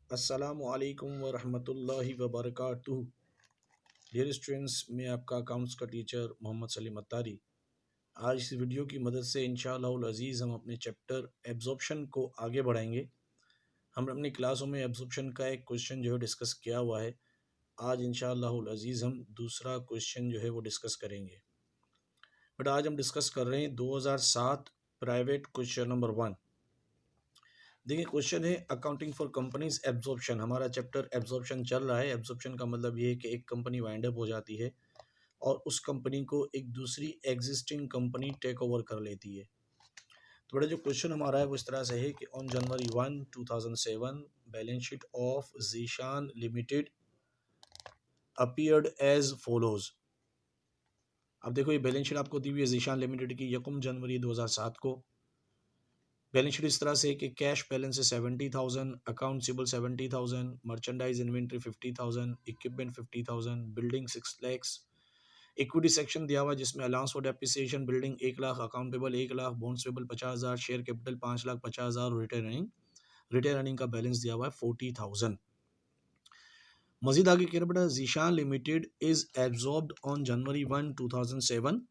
अस्सलामु अलैकुम व रहमतुल्लाहि व बरकातुहू। डियर स्टूडेंट्स, मैं आपका अकाउंट्स का टीचर मोहम्मद सलीम अत्तारी। आज इस वीडियो की मदद से इंशाअल्लाहुल अज़ीज़ हम अपने चैप्टर एब्जॉर्प्शन को आगे बढ़ाएंगे। हम अपनी क्लासों में एब्जॉर्प्शन का एक क्वेश्चन जो है डिस्कस किया हुआ है। आज इंशाअल्लाहुल अज़ीज़ हम दूसरा क्वेश्चन जो है वो डिस्कस करेंगे। बट आज हम डिस्कस कर रहे हैं 2007 प्राइवेट क्वेश्चन नंबर 1। देखिए, क्वेश्चन है अकाउंटिंग फॉर कंपनीज एब्जॉर्प्शन। हमारा चैप्टर एब्जॉर्प्शन चल रहा है। एब्जॉर्प्शन का मतलब ये है कि एक कंपनी वाइंड अप हो जाती है और उस कंपनी को एक दूसरी एग्जिस्टिंग कंपनी टेक ओवर कर लेती है। तो बड़ा जो क्वेश्चन हमारा है वो इस तरह से है कि on January 1 2007 balance sheet of Zeeshan limited appeared as follows. अब देखो, ये बैलेंस शीट आपको दी हुई है जीशान लिमिटेड की 1 जनवरी 2007 को। बैलेंस शीट इस तरह से कि कैश बैलेंस है 70,000, account receivable 70,000, merchandise inventory 50,000, equipment 50,000, building 6 lakhs। Equity section दिया हुआ जिसमें allowance for depreciation building 1 lakh, account payable 1 lakh, bonds payable 50,000, share capital 5,50,000 और रिटेन अर्निंग का बैलेंस दिया हुआ है 40,000। मजीद आगे कह रहा बेटा, Zeeshan limited is absorbed on January 1 2007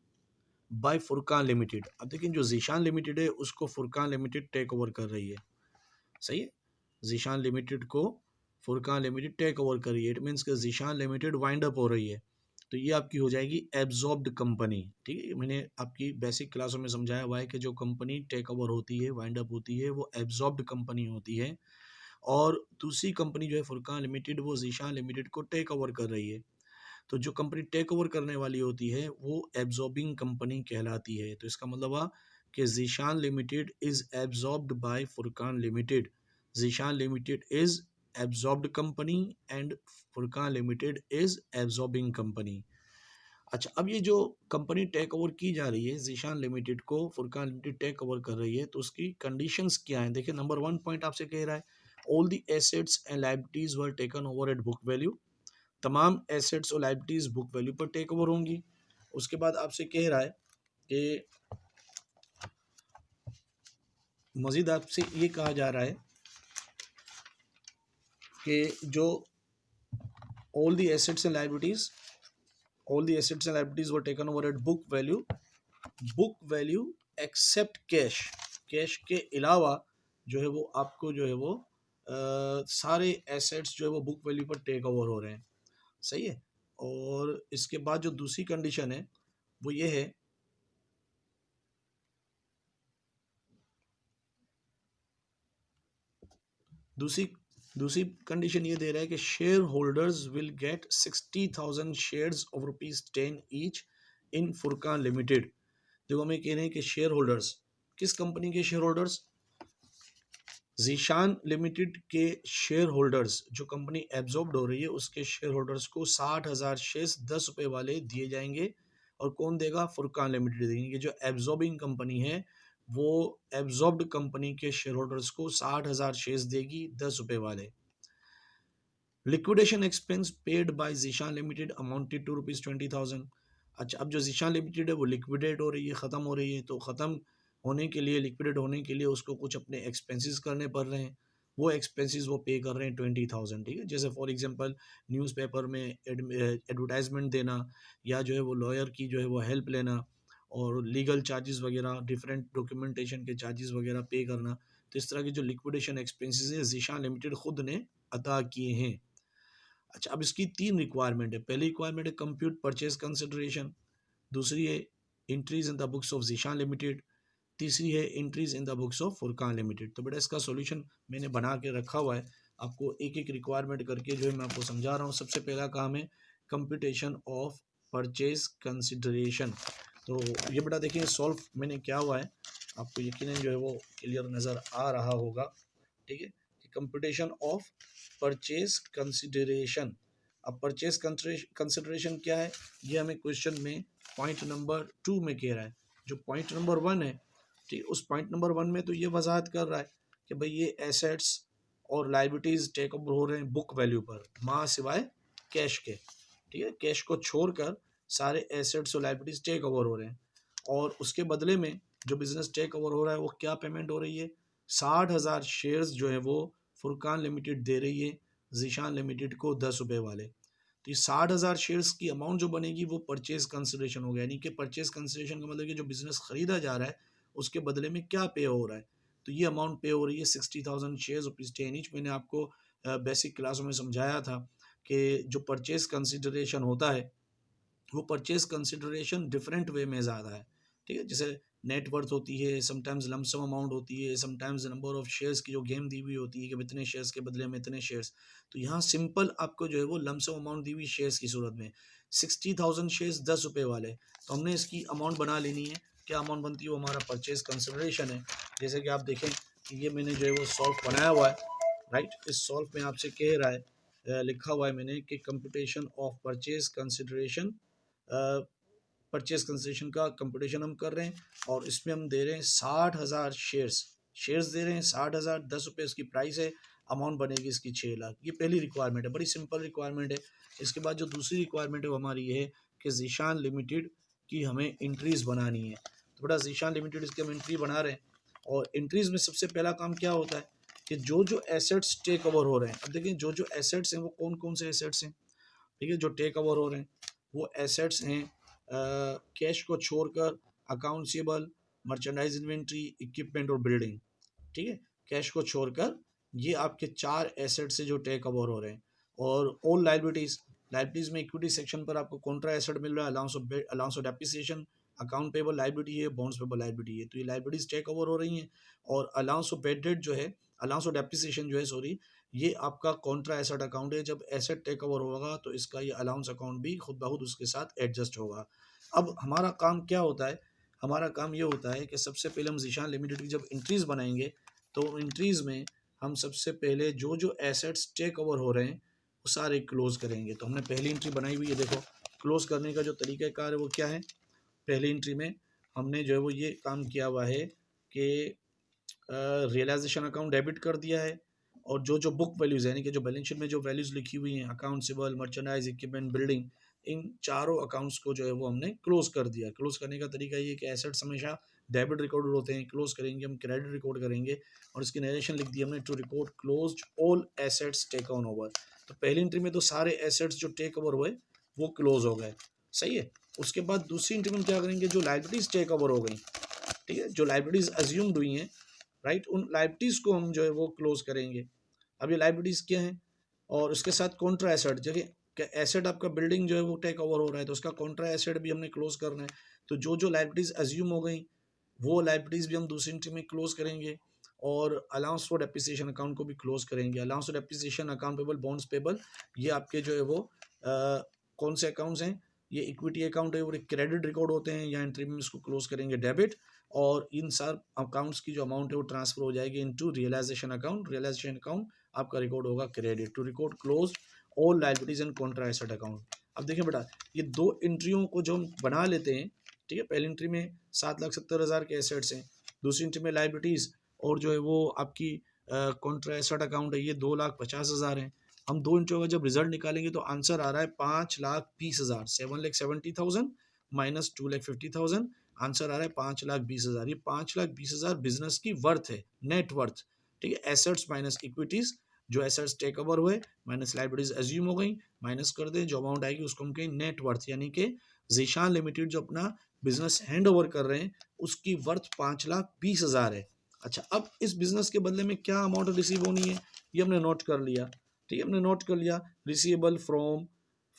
by Furqan limited. अब देखिए, जो जीशान लिमिटेड है उसको फुरकान लिमिटेड टेक ओवर कर रही है। सही है, जीशान लिमिटेड को फुरकान लिमिटेड टेक ओवर कर रही है। इट मीन्स कि जीशान लिमिटेड वाइंड अप हो रही है। तो ये आपकी हो जाएगी एब्जॉर्ब्ड कंपनी। ठीक है, मैंने आपकी बेसिक क्लासों में समझाया हुआ है कि जो कंपनी टेक ओवर होती है, वाइंड अप होती है, वो एब्जॉर्ब्ड कंपनी होती है। और दूसरी कंपनी जो है फुरकान लिमिटेड, वो जीशान लिमिटेड को टेक ओवर कर रही है। तो जो कंपनी टेक ओवर करने वाली होती है वो एब्जॉर्बिंग कंपनी कहलाती है। तो इसका मतलब हुआ कि Zeeshan limited is absorbed bye Furqan limited. Zeeshan limited is absorbed company and Furqan limited is absorbing company. अच्छा, अब ये जो कंपनी टेक ओवर की जा रही है, जीशान लिमिटेड को फुरकान लिमिटेड टेक ओवर कर रही है, तो उसकी कंडीशंस क्या हैं? देखिए, नंबर 1 पॉइंट आपसे कह रहा है all the assets and liabilities were taken over at book value. तमाम एसेट्स और लायबिलिटीज बुक वैल्यू पर टेक ओवर होंगी। उसके बाद आपसे कह रहा है कि मजीद आपसे ये कहा जा रहा है कि जो all the assets and liabilities were taken over at book value except cash. Cash के अलावा जो है वो आपको जो है वो सारे एसेट्स जो है वो बुक वैल्यू पर टेक ओवर हो रहे हैं। सही है। और इसके बाद जो दूसरी कंडीशन है वो ये है, दूसरी दूसरी कंडीशन ये दे रहा है कि share holders will get 60,000 shares of ₹10 each in Furqan limited. देखो, हमें कह रहे हैं कि शेयर होल्डर्स, किस कंपनी के शेयर होल्डर्स? जीशान लिमिटेड के शेयर होल्डर्स, जो कंपनी एब्जॉर्ब्ड हो रही है उसके शेयर होल्डर्स को 60,000 शेयर्स 10 रुपये वाले दिए जाएंगे। और कौन देगा? फुरकान लिमिटेड देंगे। जो एब्जॉर्बिंग कंपनी है वो एब्जॉर्ब्ड कंपनी के शेयर होल्डर्स को 60,000 शेयर्स देगी 10 रुपये वाले। Liquidation expense paid by Zeeshan limited amounted to ₹20,000। अच्छा, अब जो जीशान लिमिटेड है वो लिक्विडेट हो रही है, ख़त्म हो रही है, तो ख़त्म होने के लिए, लिक्विडेट होने के लिए उसको कुछ अपने एक्सपेंसेस करने पड़ रहे हैं। वो एक्सपेंसेस वो पे कर रहे हैं 20,000। ठीक है, जैसे फॉर एग्जांपल न्यूज़पेपर में एडवर्टाइजमेंट देना, या जो है वो लॉयर की जो है वो हेल्प लेना, और लीगल चार्जेस वगैरह, डिफरेंट डॉक्यूमेंटेशन के चार्जेस वगैरह पे करना। तो इस तरह के जो लिक्विडेशन एक्सपेंसेस है जीशान लिमिटेड खुद ने अदा किए हैं। अच्छा, अब इसकी 3 रिक्वायरमेंट है। पहली रिक्वायरमेंट है कंप्यूट परचेज कंसिडरेशन, दूसरी है entries in the books of Zeeshan limited, तीसरी है entries in the books of Furqan limited. तो बेटा, इसका सॉल्यूशन मैंने बना के रखा हुआ है। आपको एक एक रिक्वायरमेंट करके जो है मैं आपको समझा रहा हूँ। सबसे पहला काम है कंप्यूटेशन ऑफ परचेज कंसिडरेशन। तो ये बेटा देखिए, सॉल्व मैंने क्या हुआ है, आपको यकीनन जो है वो क्लियर नज़र आ रहा होगा। ठीक है, कंप्यूटेशन ऑफ परचेज कंसिडरेशन। अब परचेज कंसिडरेशन क्या है, ये हमें क्वेश्चन में पॉइंट नंबर 2 में कह रहा है। जो पॉइंट नंबर 1 है, ठीक, उस पॉइंट नंबर 1 में तो ये वजाहत कर रहा है कि भाई ये एसेट्स और लायबिलिटीज टेक ओवर हो रहे हैं बुक वैल्यू पर, माँ सिवाय कैश के। ठीक है, कैश को छोड़कर सारे एसेट्स और लायबिलिटीज टेक ओवर हो रहे हैं। और उसके बदले में जो बिजनेस टेक ओवर हो रहा है वो क्या पेमेंट हो रही है? 60,000 शेयर्स जो है वो फुरकान लिमिटेड दे रही है जीशान लिमिटेड को 10 रुपये वाले। तो ये 60,000 शेयर्स की अमाउंट जो बनेगी वो परचेज कंसिडरेशन हो गया, यानी कि परचेज कंसिडरेशन का मतलब कि जो बिजनेस खरीदा जा रहा है उसके बदले में क्या पे हो रहा है। तो ये अमाउंट पे हो रही है 60,000 शेयर्स रुपीज़ 10 ईच। मैंने आपको बेसिक क्लासों में समझाया था कि जो परचेज कंसिडरेशन होता है वो परचेज कंसिडरेशन डिफरेंट वे में ज़्यादा है, ठीक है। जैसे नेट वर्थ होती है, समटाइम्स लमसम अमाउंट होती है, समटाइम्स नंबर ऑफ शेयर्स की जो गेम दी हुई होती है कि इतने शेयर्स के बदले में इतने शेयर्स। तो यहाँ सिंपल आपको जो है वो लमसम अमाउंट दी हुई शेयर्स की सूरत में 60,000 शेयर्स 10 रुपये वाले, तो हमने इसकी अमाउंट बना लेनी है। क्या अमाउंट बनती है, वो हमारा परचेज कंसिडरेशन है। जैसे कि आप देखें कि ये मैंने जो है वो सॉल्व बनाया हुआ है, राइट। इस सॉल्व में आपसे कह रहा है, लिखा हुआ है मैंने कि computation of purchase consideration, purchase consideration का कंप्यूटेशन हम कर रहे हैं और इसमें हम दे रहे हैं 60,000 शेयर्स दे रहे हैं 60,000, 10 रुपये इसकी प्राइस है, अमाउंट बनेगी इसकी 6 लाख। ये पहली रिक्वायरमेंट है, बड़ी सिंपल रिक्वायरमेंट है। इसके बाद जो दूसरी रिक्वायरमेंट है वो हमारी ये है कि जीशान लिमिटेड की हमें एंट्रीज़ बनानी है। तो बड़ा जीशान लिमिटेड इसकी हम एंट्री बना रहे हैं और एंट्रीज़ में सबसे पहला काम क्या होता है कि जो एसेट्स टेक ओवर हो रहे हैं, अब देखिए जो एसेट्स हैं वो कौन कौन से एसेट्स हैं, ठीक है। जो टेक ओवर हो रहे हैं वो एसेट्स हैं कैश को छोड़कर अकाउंटेबल, मर्चेंडाइज इन्वेंट्री, इक्विपमेंट और बिल्डिंग, ठीक है। कैश को छोड़कर ये आपके 4 एसेट से जो टेक ओवर हो रहे हैं। और ऑल लाइबिलिटीज में इक्विटी सेक्शन पर आपको कॉन्ट्रा एसेट मिल रहा है, allowance of depreciation, account payable liability है, बॉन्ड्स पेबल लाइबिलिटी है। तो ये लाइबिलिटीज टेक ओवर हो रही हैं। और अलाउंस ऑफ बेड डेट जो है, अलाउंस ऑफ डेप्रिसिएशन जो है, सॉरी, ये आपका कॉन्ट्रा एसेट अकाउंट है। जब एसेट टेक ओवर होगा तो इसका ये अलाउंस अकाउंट भी खुद ब खुद उसके साथ एडजस्ट होगा। अब हमारा काम क्या होता है, हमारा काम ये होता है कि सबसे पहले हम जीशान लिमिटेड की जब एंट्रीज़ बनाएंगे तो एंट्रीज़ में हम सबसे पहले जो एसेट्स टेक ओवर हो रहे हैं वो सारे क्लोज करेंगे। तो हमने पहली एंट्री बनाई हुई है, देखो क्लोज करने का जो तरीक़ाकार है वो क्या है। पहली एंट्री में हमने जो है वो ये काम किया हुआ है कि रियलाइजेशन अकाउंट डेबिट कर दिया है और जो बुक वैल्यूज़ यानी कि जो बैलेंस शीट में जो वैल्यूज़ लिखी हुई हैं, अकाउंटेबल, मर्चेंडाइज, इक्विपमेंट, बिल्डिंग, इन चारों अकाउंट्स को जो है वो हमने क्लोज कर दिया। क्लोज करने का तरीका ये कि एसेट्स हमेशा डेबिट रिकॉर्ड होते हैं, क्लोज करेंगे हम क्रेडिट रिकॉर्ड करेंगे और इसकी नरेशन लिख दी हमने, to record closed all assets take on over. तो पहली एंट्री में तो सारे एसेट्स जो टेक ओवर हुए वो क्लोज हो गए, सही है। उसके बाद दूसरी एंट्री में क्या करेंगे, जो लाइबिलिटीज टेक ओवर हो गई, ठीक है, जो लाइबिलिटीज अज्यूम्ड हुई हैं, राइट, उन लाइबिलिटीज को हम जो है वो क्लोज करेंगे। अब ये लाइबिलिटीज क्या हैं और उसके साथ कॉन्ट्रा एसेट, जगह एसेट आपका बिल्डिंग जो है वो टेक ओवर हो रहा है तो उसका कॉन्ट्रा एसेट भी हमने क्लोज करना है। तो जो लाइबिलिटीज अज्यूम हो गई वो लाइबिलिटीज भी हम दूसरी एंट्री में क्लोज करेंगे और अलाउंस फॉर डेप्रिसिएशन अकाउंट को भी क्लोज करेंगे। Allowance for depreciation, account payable, bonds payable, ये आपके जो है वो कौन से अकाउंट्स हैं, ये इक्विटी अकाउंट है और क्रेडिट रिकॉर्ड होते हैं। या एंट्री में इसको क्लोज करेंगे डेबिट और इन सब अकाउंट्स की जो अमाउंट है वो ट्रांसफर हो जाएगी into realisation account. Realisation account आपका रिकॉर्ड होगा credit, to record close all liabilities and contra asset account. अब देखिए बेटा, ये दो एंट्रियों को जो हम बना लेते हैं, ठीक है, पहली एंट्री में 7,70,000 के एसेट्स हैं, दूसरी एंट्री में लाइबिलिटीज और जो है वो आपकी कॉन्ट्रा एसेट अकाउंट है, ये 2,50,000 हैं। हम दो एंट्रियों का जब रिजल्ट निकालेंगे तो आंसर आ रहा है 5,20,000, 7,70,000 माइनस 2,50,000, आंसर आ रहा है 5,20,000। ये 5,20,000 बिजनेस की वर्थ है, नेट वर्थ, ठीक है। एसेट्स माइनस इक्विटीज, जो एसेट्स टेक ओवर हुए माइनस लाइबिलिटीज अज्यूम हो गई, माइनस कर दें, जो अमाउंट आएगी उसको हम कहें नेट वर्थ, यानी कि जीशान लिमिटेड जो अपना बिजनेस हैंड ओवर कर रहे हैं उसकी वर्थ 5,20,000 है। अच्छा, अब इस बिजनेस के बदले में क्या अमाउंट रिसीव होनी है ये हमने नोट कर लिया, ठीक है, हमने नोट कर लिया। Receivable from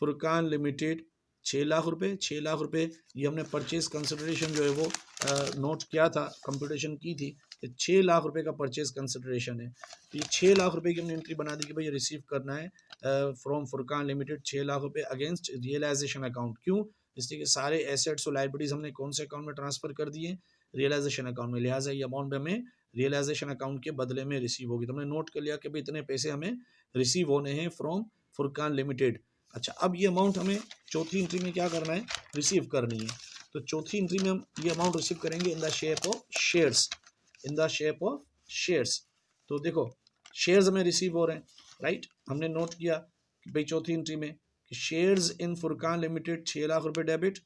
Furqan limited 6 lakh रुपए, 6 लाख रुपए ये हमने परचेज कंसिडरेशन जो है वो नोट किया था, कंप्यूटेशन की थी, 6 लाख रुपए का परचेज कंसिडरेशन है। तो ये 6 लाख रुपए की हमने एंट्री बना दी कि भाई रिसीव करना है फ्रॉम फुरकान लिमिटेड 6 लाख रुपए अगेंस्ट रियलाइजेशन अकाउंट। क्यों? इसलिए कि सारे एसेट्स और लाइबिलिटीज हमने कौन से अकाउंट में ट्रांसफर कर दिए, रियलाइजेशन अकाउंट में, लिहाजा ये अमाउंट हमें रियलाइजेशन अकाउंट के बदले में रिसीव होगी। तो हमने नोट कर लिया कि भाई इतने पैसे हमें रिसीव होने हैं फ्रॉम फुरकान लिमिटेड। अच्छा, अब ये अमाउंट हमें चौथी एंट्री में क्या करना है, रिसीव करनी है। तो चौथी एंट्री में हम ये अमाउंट रिसीव करेंगे इन the shape of shares, in the shape of shares. तो देखो शेयर्स हमें रिसीव हो रहे हैं, राइट, हमने नोट किया कि भाई चौथी एंट्री में shares in Furqan limited 6 lakh रुपए डेबिट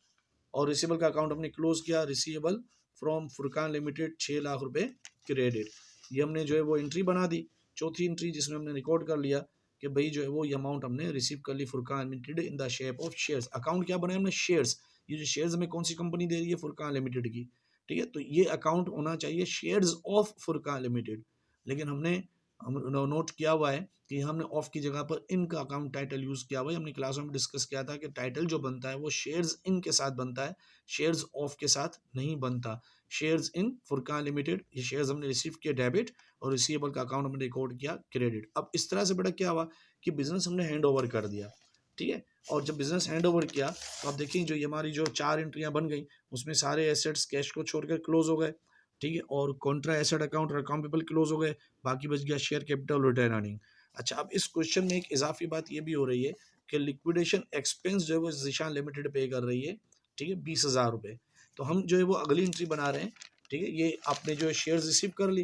और रिसीवेबल का अकाउंट हमने क्लोज किया, receivable from Furqan limited 6 lakh रुपए क्रेडिट। ये हमने जो है वो एंट्री बना दी चौथी एंट्री जिसमें हमने रिकॉर्ड कर लिया कि भाई जो है वो ये अमाउंट हमने रिसीव कर ली Furqan limited in the shape of shares. Account क्या बनाया हमने? शेयर्स। ये जो शेयर्स हमें कौन सी कंपनी दे रही है? फुरकान लिमिटेड की। ठीक है, तो ये अकाउंट होना चाहिए शेयर्स ऑफ फुरकान लिमिटेड, लेकिन हमने नोट किया हुआ है कि हमने ऑफ की जगह पर इन का अकाउंट टाइटल यूज किया हुआ है। हमने क्लास में डिस्कस किया था कि टाइटल जो बनता है वो शेयर्स इन के साथ बनता है, शेयर्स ऑफ के साथ नहीं बनता। शेयर्स इन फुरकान लिमिटेड, ये शेयर्स हमने रिसीव किए डेबिट और रिसीवेबल का अकाउंट हमने रिकॉर्ड किया क्रेडिट। अब इस तरह से बेटा क्या हुआ कि बिजनेस हमने हैंड ओवर कर दिया। ठीक है, और जब बिजनेस हैंड ओवर किया तो आप देखिए जो ये हमारी जो 4 एंट्रियां बन गई उसमें सारे एसेट्स कैश को छोड़कर क्लोज हो गए। ठीक है, और कॉन्ट्रा एसेट अकाउंट और अकाउंट पेबल क्लोज हो गए, बाकी बच गया शेयर कैपिटल रिटर्न अर्निंग। अच्छा, अब इस क्वेश्चन में एक इजाफी बात ये भी हो रही है कि लिक्विडेशन एक्सपेंस जो है वो ज़ीशान लिमिटेड पे कर रही है। ठीक है, 20,000 रुपये। तो हम जो है वो अगली एंट्री बना रहे हैं। ठीक है, ये आपने जो है शेयर्स रिसीव कर ली।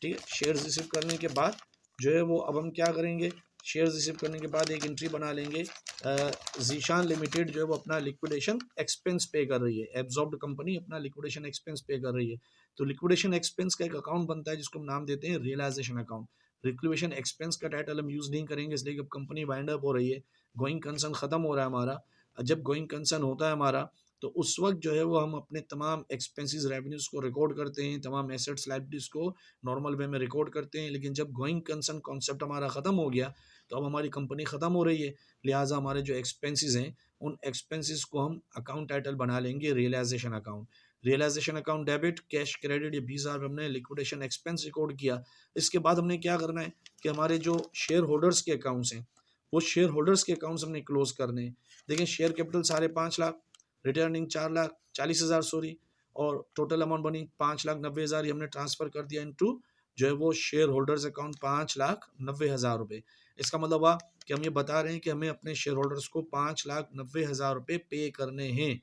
ठीक है, शेयर्स रिसीव करने के बाद जो है वो अब हम क्या करेंगे, शेयर्स रिसीव करने के बाद एक एंट्री बना लेंगे, ज़ीशान लिमिटेड जो है वो अपना लिक्विडेशन एक्सपेंस पे कर रही है। एब्जॉर्ब्ड कंपनी अपना लिक्विडेशन एक्सपेंस पे कर रही है। तो लिक्विडेशन एक्सपेंस का एक अकाउंट बनता है जिसको हम नाम देते हैं रियलाइजेशन अकाउंट। लिक्विडेशन एक्सपेंस का टाइटल हम यूज़ नहीं करेंगे इसलिए कि अब कंपनी वाइंड अप हो रही है, गोइंग कंसर्न ख़त्म हो रहा है हमारा। जब गोइंग कंसर्न होता है हमारा तो उस वक्त जो है वो हम अपने तमाम एक्सपेंसेस रेवेन्यूज़ को रिकॉर्ड करते हैं, तमाम एसेट्स लायबिलिटीज़ को नॉर्मल वे में रिकॉर्ड करते हैं। लेकिन जब गोइंग कंसर्न कॉन्सेप्ट हमारा ख़त्म हो गया तो अब हमारी कंपनी ख़त्म हो रही है, लिहाजा हमारे जो एक्सपेंसेस हैं उन एक्सपेंसेस को हम अकाउंट टाइटल बना लेंगे realisation account. Realisation account debit, cash credit, ये 20,000 हमने लिक्विडेशन एक्सपेंस रिकॉर्ड किया। इसके बाद हमने क्या करना है कि हमारे जो शेयर होल्डर्स के अकाउंट्स हैं वो शेयर होल्डर्स के अकाउंट्स हमने क्लोज करने हैं। देखिए share capital 5.5 lakh, returning 4,40,000 sorry, और टोटल अमाउंट बनी 5,90,000, ये हमने ट्रांसफर कर दिया इनटू जो है वो शेयर होल्डर्स अकाउंट 5,90,000 रुपये। इसका मतलब हुआ कि हम ये बता रहे हैं कि हमें अपने शेयर होल्डर्स को 5,90,000 रुपये पे करने हैं,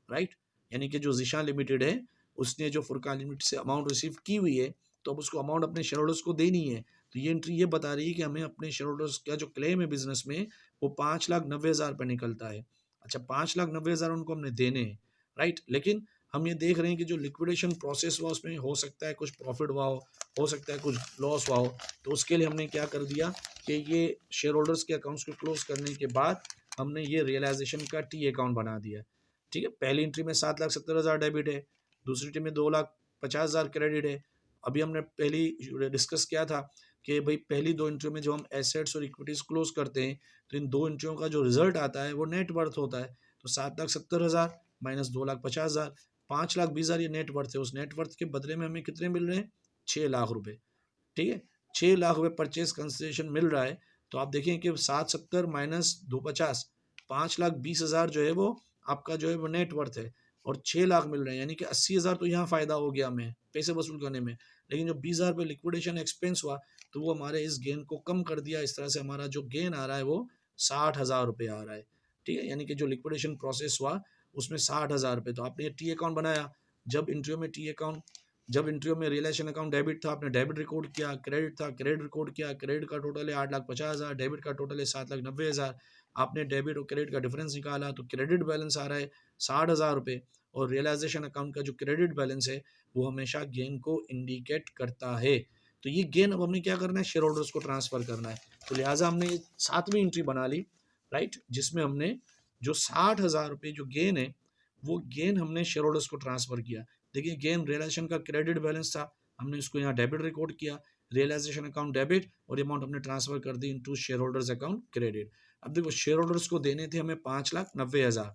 राइट। यानी कि जो ज़ीशान लिमिटेड है उसने जो फुरकान लिमिटेड से अमाउंट रिसीव की हुई है तो अब उसको अमाउंट अपने शेयर होल्डर्स को देनी है। तो ये एंट्री ये बता रही है कि हमें अपने शेयर होल्डर्स का जो क्लेम है बिजनेस में वो 5,90,000 रुपये निकलता है। अच्छा, 5,90,000 उनको हमने देने हैं, राइट। लेकिन हम ये देख रहे हैं कि जो लिक्विडेशन प्रोसेस हुआ उसमें हो सकता है कुछ प्रॉफिट हुआ हो सकता है कुछ लॉस हुआ हो। तो उसके लिए हमने क्या कर दिया कि ये शेयर होल्डर्स के अकाउंट्स को क्लोज करने के बाद हमने ये रियलाइजेशन का टी अकाउंट बना दिया। ठीक है, पहली एंट्री में 7,70,000 डेबिट है, दूसरी एंट्री में 2,50,000 क्रेडिट है। अभी हमने पहली डिस्कस किया था कि भाई पहली 2 एंट्री में जो हम एसेट्स और इक्विटीज क्लोज करते हैं तो इन 2 एंट्रियों का जो रिजल्ट आता है वो नेट वर्थ होता है। तो 7,70,000 माइनस 2,50,000, 5,20,000 ये नेट वर्थ है। उस नेट वर्थ के बदले में हमें कितने मिल रहे हैं? 6 लाख रुपए। ठीक है, 6 लाख रुपए परचेज कंसिडरेशन मिल रहा है। तो आप देखें कि 770 माइनस 250, 5,20,000 जो है वो आपका जो है वो नेट वर्थ है, और 6 लाख मिल रहे हैं, यानी कि 80,000 तो यहाँ फ़ायदा हो गया हमें पैसे वसूल करने में। लेकिन जो 20,000 रुपये लिक्विडेशन एक्सपेंस हुआ तो वो हमारे इस गेन को कम कर दिया। इस तरह से हमारा जो गेन आ रहा है वो 60,000 रुपये आ रहा है। ठीक है, यानी कि जो लिक्विडेशन प्रोसेस हुआ उसमें 60,000 रुपये। तो आपने ये टी अकाउंट बनाया, जब इंट्रियो में टी अकाउंट, जब इंट्रियो में रियलाइजेशन अकाउंट डेबिट था आपने डेबिट रिकॉर्ड किया, क्रेडिट था क्रेडिट रिकॉर्ड किया। क्रेडिट का टोटल है 8,50,000, डेबिट का टोटल है 7,90,000। आपने डेबिट और क्रेडिट का डिफरेंस निकाला तो क्रेडिट बैलेंस आ रहा है 60,000 रुपये, और रियलाइजेशन अकाउंट का जो क्रेडिट बैलेंस है वो हमेशा गेन को इंडिकेट करता है। तो ये गेन अब हमने क्या करना है? शेयर होल्डर्स को ट्रांसफर करना है। तो लिहाजा हमने 7वीं एंट्री बना ली, राइट, जिसमें हमने जो 60,000 रुपये जो गेन है वो गेन हमने शेयर होल्डर्स को ट्रांसफर किया। देखिए गेन रियलाइजेशन का क्रेडिट बैलेंस था, हमने उसको यहाँ डेबिट रिकॉर्ड किया, रियलाइजेशन अकाउंट डेबिट, और अमाउंट हमने ट्रांसफर कर दी into share holders account credit. अब देखो शेयर होल्डर्स को देने थे हमें 5,90,000,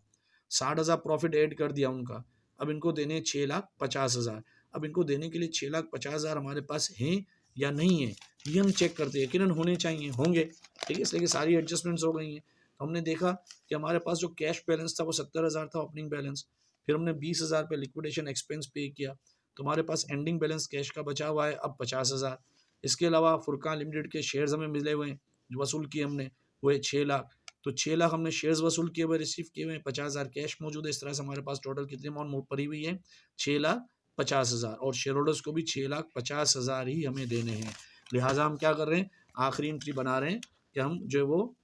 60,000 प्रॉफिट ऐड कर दिया उनका। अब इनको देने 6,50,000। अब इनको देने के लिए 6,50,000 हमारे पास हैं या नहीं है ये हम चेक करते हैं। यकीनन होने चाहिए, होंगे। ठीक है, इसलिए कि सारी एडजस्टमेंट्स हो गई हैं। तो हमने देखा कि हमारे पास जो कैश बैलेंस था वो 70,000 था ओपनिंग बैलेंस, फिर हमने 20,000 पे लिक्विडेशन एक्सपेंस पे किया, तो हमारे पास एंडिंग बैलेंस कैश का बचा हुआ है अब 50,000। इसके अलावा फुरकान लिमिटेड के शेयर्स हमें मिले हुए हैं जो वसूल किए हमने, वो है 6 लाख। तो 6 लाख हमने शेयर्स वसूल किए हुए रिसीव किए हुए हैं, 50,000 कैश मौजूद है। इस तरह से हमारे पास टोटल कितनी अमाउंट पड़ी हुई है? 6,50,000, और शेयर होल्डर्स को भी 6,50,000 ही हमें देने हैं। लिहाजा हम क्या कर रहे हैं? आखिरी एंट्री बना रहे हैं कि हम जो है वो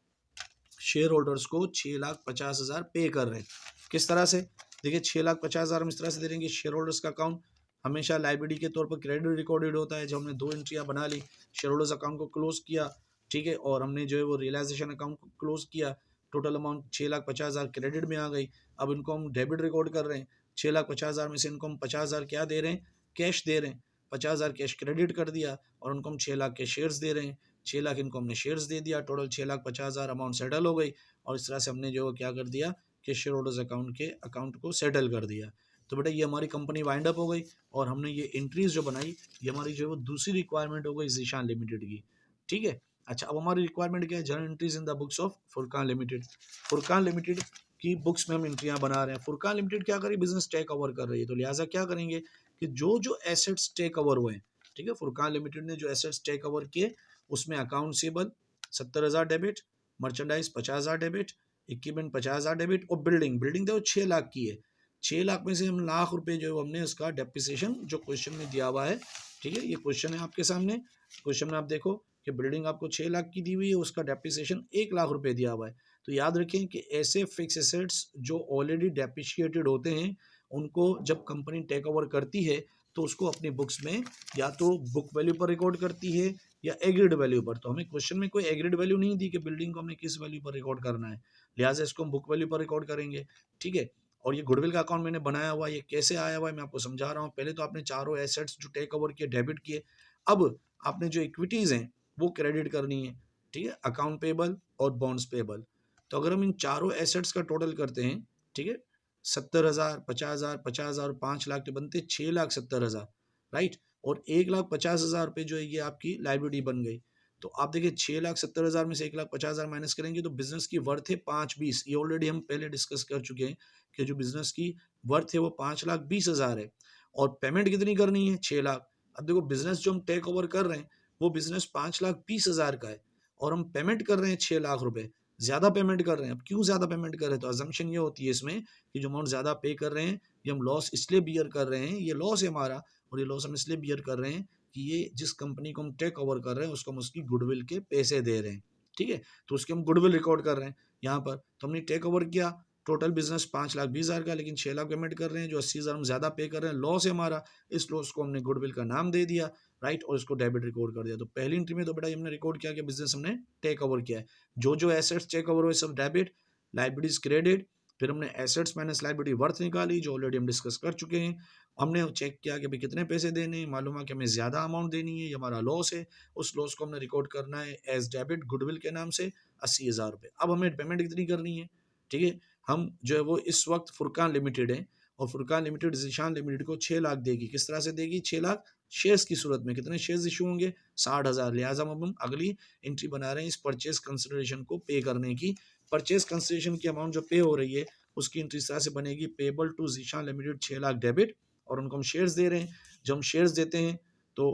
शेयर होल्डर्स को 6,50,000 पे कर रहे हैं। किस तरह से? देखिए 6,50,000 हम इस तरह से दे देंगे शेयर होल्डर्स का अकाउंट, हमेशा लाइबिलिटी के तौर पर क्रेडिट रिकॉर्डेड होता है। जब हमने 2 एंट्रियाँ बना ली, शेयर होल्डर्स अकाउंट को क्लोज किया, ठीक है, और हमने जो है वो रियलाइजेशन अकाउंट को क्लोज किया, टोटल अमाउंट 6,50,000 क्रेडिट में आ गई। अब इनको हम डेबिट रिकॉर्ड कर रहे हैं, 6,50,000 में से इनको हम 50,000 क्या दे रहे हैं, कैश दे रहे हैं, 50,000 कैश क्रेडिट कर दिया, और उनको हम 6 लाख के शेयर्स दे रहे हैं, 6 लाख इनको हमने शेयर्स दे दिया, टोटल 6,50,000 अमाउंट सेटल हो गई। और इस तरह से हमने जो क्या कर दिया कि शेयर होल्डर्स अकाउंट के अकाउंट को सेटल कर दिया। तो बेटा ये हमारी कंपनी वाइंड अप हो गई, और हमने ये एंट्रीज जो बनाई, ये हमारी जो है वो दूसरी रिक्वायरमेंट हो गई ज़ीशान लिमिटेड की, ठीक है। अच्छा, अब हमारी रिक्वायरमेंट क्या है, journal entries in the books of Furqan limited. Furqan limited की बुक्स में हम एंट्रियां बना रहे हैं। फुरकान लिमिटेड क्या करी, बिजनेस टेक ओवर कर रही है, तो लिहाजा क्या करेंगे कि जो जो एसेट्स टेक ओवर हुए, ठीक है, फुरकान लिमिटेड ने जो एसेट्स टेक ओवर किए उसमें अकाउंट्सेबल 70,000 debit, merchandise 50,000 debit, equipment 50,000 debit, और बिल्डिंग देखो 6 लाख की है। 6 लाख में से हम लाख रुपए जो हमने उसका डेप्रिसिएशन जो क्वेश्चन में दिया हुआ है, ठीक है, ये क्वेश्चन है आपके सामने। क्वेश्चन में आप देखो कि बिल्डिंग आपको 6 लाख की दी हुई है, उसका डेप्रिसिएशन 1 लाख रुपए दिया हुआ है। तो याद रखें कि ऐसे फिक्स एसेट्स जो ऑलरेडी डेप्रिशिएटेड होते हैं, उनको जब कंपनी टेक ओवर करती है तो उसको अपनी बुक्स में या तो बुक वैल्यू पर रिकॉर्ड करती है या एग्रीड वैल्यू पर। तो हमें क्वेश्चन में कोई एग्रीड वैल्यू नहीं दी कि बिल्डिंग को हमने किस वैल्यू पर रिकॉर्ड करना है, लिहाजा इसको हम बुक वैल्यू पर रिकॉर्ड करेंगे, ठीक है। और ये गुडविल का अकाउंट मैंने बनाया हुआ है, ये कैसे आया हुआ है मैं आपको समझा रहा हूँ। पहले तो आपने चारों एसेट्स जो टेक ओवर किए डेबिट किए, अब आपने जो इक्विटीज हैं वो क्रेडिट करनी है, ठीक है, अकाउंट पेबल और बॉन्ड्स पेबल। तो अगर हम इन चारों एसेट्स का टोटल करते हैं, ठीक है, 70,000, 50,000, 50,000, 5 लाख के बनते 6,70,000, राइट। और 1,50,000 रुपये जो है ये आपकी लाइबिलिटी बन गई। तो आप देखिए 6,70,000 में से 1,50,000 माइनस करेंगे तो बिजनेस की वर्थ है 520। ये ऑलरेडी हम पहले डिस्कस कर चुके हैं कि जो बिजनेस की वर्थ है वो 5,20,000 है, और पेमेंट कितनी करनी है, 6 लाख। अब देखो बिजनेस जो हम टेक ओवर कर रहे हैं वो बिजनेस 5,20,000 का है, और हम पेमेंट कर रहे हैं 6 लाख रुपए, ज्यादा पेमेंट कर रहे हैं। अब क्यों ज्यादा पेमेंट कर रहे हैं, तो अजम्पशन ये होती है इसमें कि जो अमाउंट ज्यादा पे कर रहे हैं ये हम लॉस इसलिए बियर कर रहे हैं, ये लॉस है हमारा, और ये लॉस हम इसलिए बियर कर रहे हैं कि ये जिस कंपनी को हम टेक ओवर कर रहे हैं उसको हम उसकी गुडविल के पैसे दे रहे हैं, ठीक है। तो उसके हम गुडविल रिकॉर्ड कर रहे हैं यहाँ पर। तो हमने टेक ओवर किया, टोटल बिजनेस 5,20,000 का, लेकिन 6 लाख पेमेंट कर रहे हैं, जो 80,000 हम ज्यादा पे कर रहे हैं, लॉस है हमारा, इस लॉस को हमने गुडविल का नाम दे दिया, राइट, और इसको डेबिट रिकॉर्ड कर दिया। तो पहली एंट्री में तो बेटा हमने रिकॉर्ड किया कि बिजनेस हमने टेक ओवर किया है, जो जो एसेट्स टेक ओवर हुए सब डेबिट, लाइबिलिटीज क्रेडिट। फिर हमने एसेट्स माइनस लाइबिलिटी वर्थ निकाली जो ऑलरेडी हम डिस्कस कर चुके हैं। हमने चेक किया कि भाई कितने पैसे देने हैं, मालूम है कि हमें ज़्यादा अमाउंट देनी है, ये हमारा लॉस है, उस लॉस को हमने रिकॉर्ड करना है एज डेबिट गुडविल के नाम से 80,000 रुपये। अब हमें पेमेंट कितनी करनी है, ठीक है। हम जो है वो इस वक्त फुरकान लिमिटेड है, और फुरकान लिमिटेड ज़ीशान लिमिटेड को 6 लाख देगी। किस तरह से देगी, 6 लाख शेयर्स की सूरत में। कितने शेयर्स इशू होंगे, 60,000। लिहाजा हम अगली एंट्री बना रहे हैं इस परचेज कंसिडरेशन को पे करने की। परचेज कंसिडरेशन की अमाउंट जो पे हो रही है उसकी एंट्री इस तरह से बनेगी, payable to Zeeshan limited 6 lakh debit, और उनको हम शेयर्स दे रहे हैं। जब हम शेयर्स देते हैं तो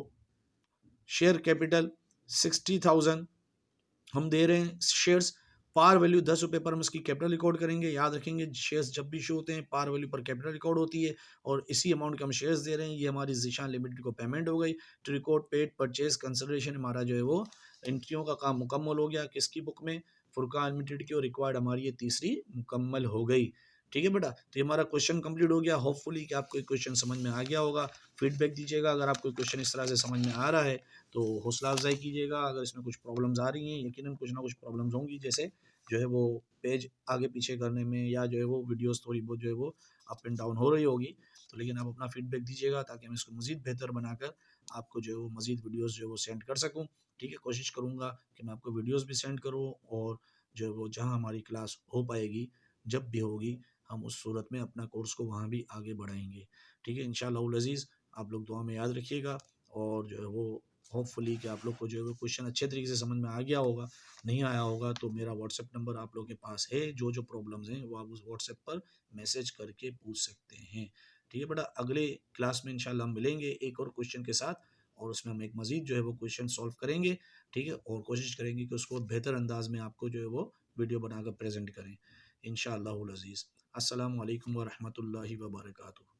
शेयर कैपिटल 60,000 हम दे रहे हैं शेयर्स, पार वैल्यू 10 रुपये पर हम इसकी कैपिटल रिकॉर्ड करेंगे। याद रखेंगे शेयर्स जब भी इशू होते हैं पार वैल्यू पर कैपिटल रिकॉर्ड होती है, और इसी अमाउंट के हम शेयर्स दे रहे हैं। ये हमारी ज़ीशान लिमिटेड को पेमेंट हो गई। To record paid purchase consideration, हमारा जो है वो एंट्रियों का काम मुकम्मल हो गया। किसकी बुक में, फुरकान लिमिटेड की, और रिक्वायर्ड हमारी ये तीसरी मुकम्मल हो गई, ठीक है बेटा। तो ये हमारा क्वेश्चन कंप्लीट हो गया। होपफुली कि आपको क्वेश्चन समझ में आ गया होगा। फीडबैक दीजिएगा अगर आपको क्वेश्चन इस तरह से समझ में आ रहा है, तो हौसला अफजाई कीजिएगा। अगर इसमें कुछ प्रॉब्लम्स आ रही हैं, यकीनन कुछ ना कुछ प्रॉब्लम्स होंगी, जैसे जो है वो पेज आगे पीछे करने में, या जो है वो वीडियोस थोड़ी बहुत जो है वो अप एंड डाउन हो रही होगी, तो लेकिन आप अपना फीडबैक दीजिएगा ताकि हम इसको मज़ीद बेहतर बनाकर आपको जो है वो मज़ीद वीडियोस जो है वो सेंड कर सकूँ, ठीक है। कोशिश करूँगा कि मैं आपको वीडियोस भी सेंड करूँ, और जो है वो जहाँ हमारी क्लास हो पाएगी, जब भी होगी, हम उस सूरत में अपना कोर्स को वहाँ भी आगे बढ़ाएंगे, ठीक है। इंशाअल्लाह अज़ीज़ आप लोग दुआ में याद रखिएगा, और जो है वो होपफुली कि आप लोग को जो है वो क्वेश्चन अच्छे तरीके से समझ में आ गया होगा। नहीं आया होगा तो मेरा व्हाट्सएप नंबर आप लोगों के पास है, जो जो प्रॉब्लम्स हैं वो आप उस व्हाट्सएप पर मैसेज करके पूछ सकते हैं, ठीक है बेटा। अगले क्लास में इंशाल्लाह हम मिलेंगे एक और क्वेश्चन के साथ, और उसमें हम एक मज़ीद जो है वो क्वेश्चन सॉल्व करेंगे, ठीक है, और कोशिश करेंगे कि उसको बेहतर अंदाज में आपको जो है वो वीडियो बनाकर प्रेजेंट करें इंशाअल्लाह अज़ीज़। अस्सलामु अलैकुम व रहमतुल्लाहि व बरकातुहू।